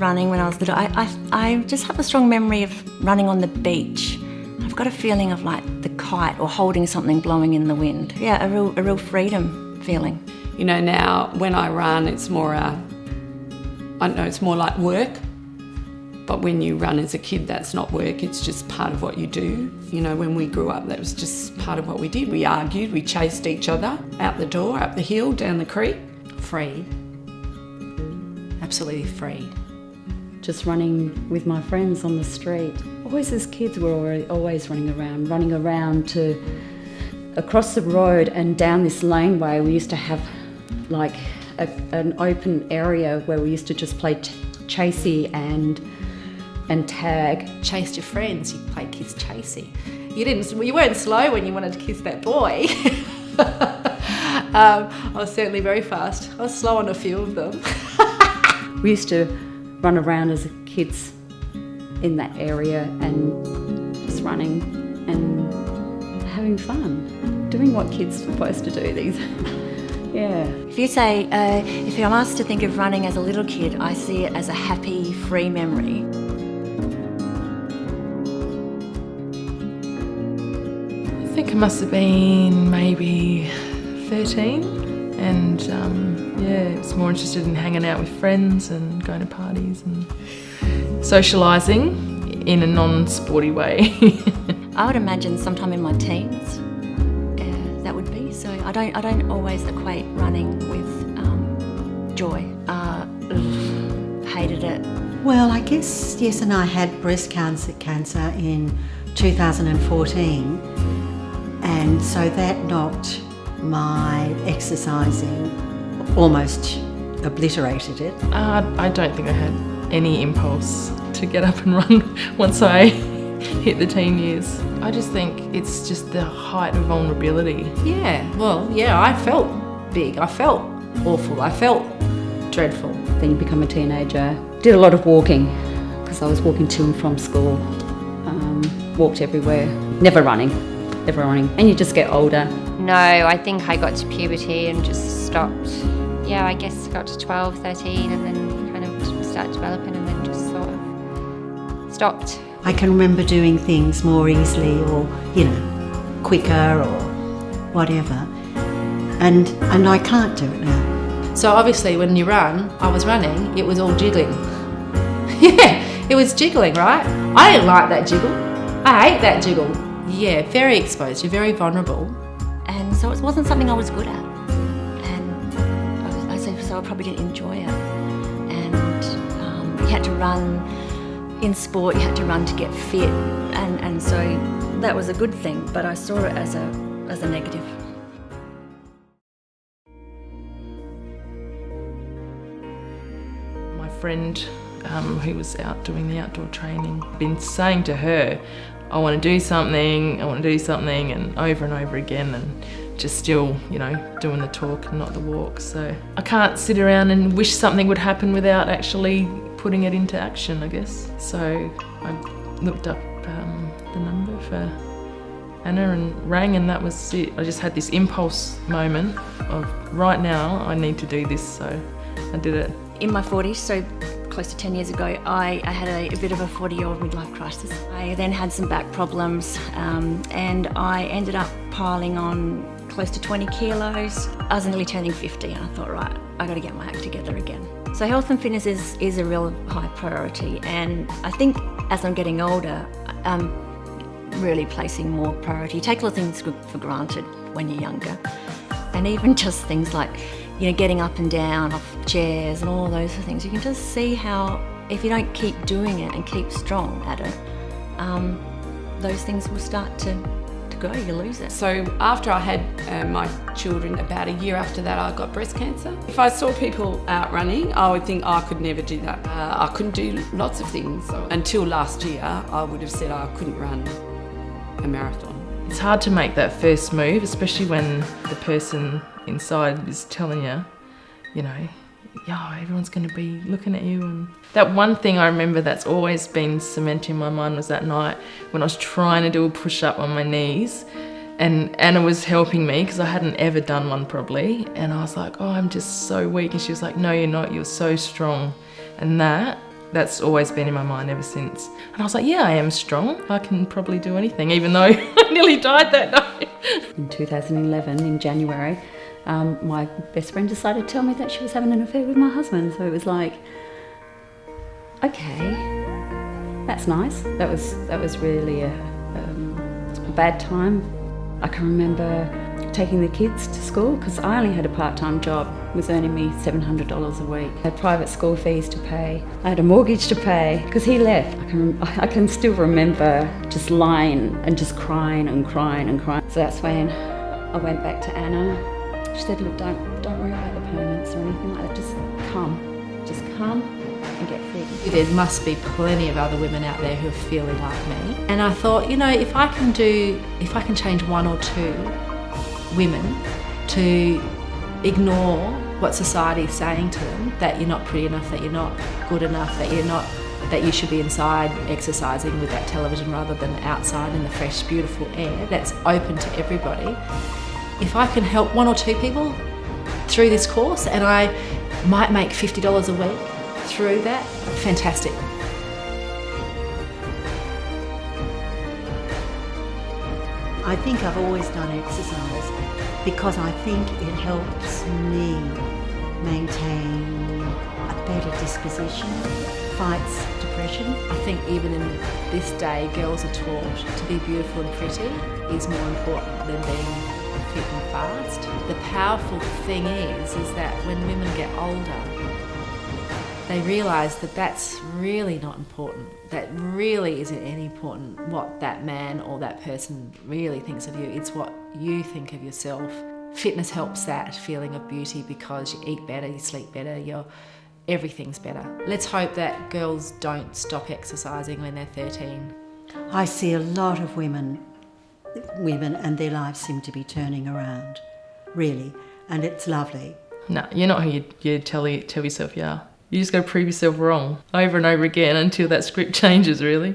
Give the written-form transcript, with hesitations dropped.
running when I was little. I just have a strong memory of running on the beach. I've got a feeling of like the kite or holding something blowing in the wind. Yeah, a real freedom feeling. You know, now when I run, it's more it's more like work. But when you run as a kid, that's not work, it's just part of what you do. You know, when we grew up, that was just part of what we did. We argued, we chased each other out the door, up the hill, down the creek. Freed. Absolutely freed. Just running with my friends on the street. Always as kids, we were always running around to across the road and down this laneway. We used to have like an open area where we used to just play chasey and tag. Chased your friends, you played kiss chasey. You weren't slow when you wanted to kiss that boy. I was certainly very fast. I was slow on a few of them. We used to run around as kids in that area and just running and having fun, doing what kids are supposed to do these. Yeah. If you say, if I'm asked to think of running as a little kid, I see it as a happy, free memory. I think it must have been maybe 13, and I was more interested in hanging out with friends and going to parties and socialising in a non-sporty way. I would imagine sometime in my teens, that would be. So I don't always equate running with joy. Hated it. Well, I guess Jess and I had breast cancer in 2014, and so that knocked my exercising, almost obliterated it. I don't think I had any impulse to get up and run once I hit the teen years. I just think it's just the height of vulnerability. I felt big, I felt awful, I felt dreadful. Then you become a teenager. Did a lot of walking because I was walking to and from school. Walked everywhere, never running. And you just get older. No, I think I got to puberty and just stopped. Yeah, I guess got to 12, 13 and then kind of started developing and then just sort of stopped. I can remember doing things more easily or, quicker or whatever. And I can't do it now. So obviously when you run, I was running, it was all jiggling. Yeah, it was jiggling, right? I didn't like that jiggle. I hate that jiggle. Yeah, very exposed, you're very vulnerable. And so it wasn't something I was good at. And so I probably didn't enjoy it. And you had to run in sport, you had to run to get fit. And so that was a good thing, but I saw it as a negative. My friend who was out doing the outdoor training, been saying to her, I want to do something, and over again, and just still, doing the talk and not the walk. So I can't sit around and wish something would happen without actually putting it into action, I guess. So I looked up the number for Anna and rang, and that was it. I just had this impulse moment of, right now, I need to do this, so I did it. In my 40s, so close to 10 years ago, I had a bit of a 40-year-old midlife crisis. I then had some back problems and I ended up piling on close to 20 kilos. I was nearly turning 50 and I thought, right, I got to get my act together again. So health and fitness is a real high priority, and I think as I'm getting older, I'm really placing more priority. You take a lot of things for granted when you're younger, and even just things like getting up and down off chairs and all those things. You can just see how if you don't keep doing it and keep strong at it, those things will start to go, you lose it. So after I had my children, about a year after that, I got breast cancer. If I saw people out running, I would think I could never do that. I couldn't do lots of things. So until last year, I would have said I couldn't run a marathon. It's hard to make that first move, especially when the person inside is telling you, everyone's going to be looking at you. And that one thing I remember that's always been cemented in my mind was that night when I was trying to do a push-up on my knees, and Anna was helping me because I hadn't ever done one properly, and I was like, I'm just so weak, and she was like, no, you're not, you're so strong. And that That's always been in my mind ever since. And I was like, yeah, I am strong. I can probably do anything, even though I nearly died that night. In 2011, in January, my best friend decided to tell me that she was having an affair with my husband. So it was like, okay, that's nice. That was really a bad time. I can remember taking the kids to school because I only had a part-time job, was earning me $700 a week. I had private school fees to pay. I had a mortgage to pay because he left. I can still remember just lying and just crying and crying and crying. So that's when I went back to Anna. She said, look, don't worry about the payments or anything like that. Just come and get fit. There must be plenty of other women out there who are feeling like me. And I thought, you know, if I can change one or two women to ignore what society is saying to them, that you're not pretty enough, that you're not good enough, that you should be inside exercising with that television rather than outside in the fresh, beautiful air that's open to everybody. If I can help one or two people through this course and I might make $50 a week through that, fantastic. I think I've always done exercise because I think it helps me maintain a better disposition, fights depression. I think even in this day, girls are taught to be beautiful and pretty is more important than being fit and fast. The powerful thing is that when women get older, they realise that that's really not important. That really isn't any important what that man or that person really thinks of you. It's what you think of yourself. Fitness helps that feeling of beauty because you eat better, you sleep better, everything's better. Let's hope that girls don't stop exercising when they're 13. I see a lot of women and their lives seem to be turning around, really, and it's lovely. No, you're not who you tell yourself you are. You just got to prove yourself wrong over and over again until that script changes, really.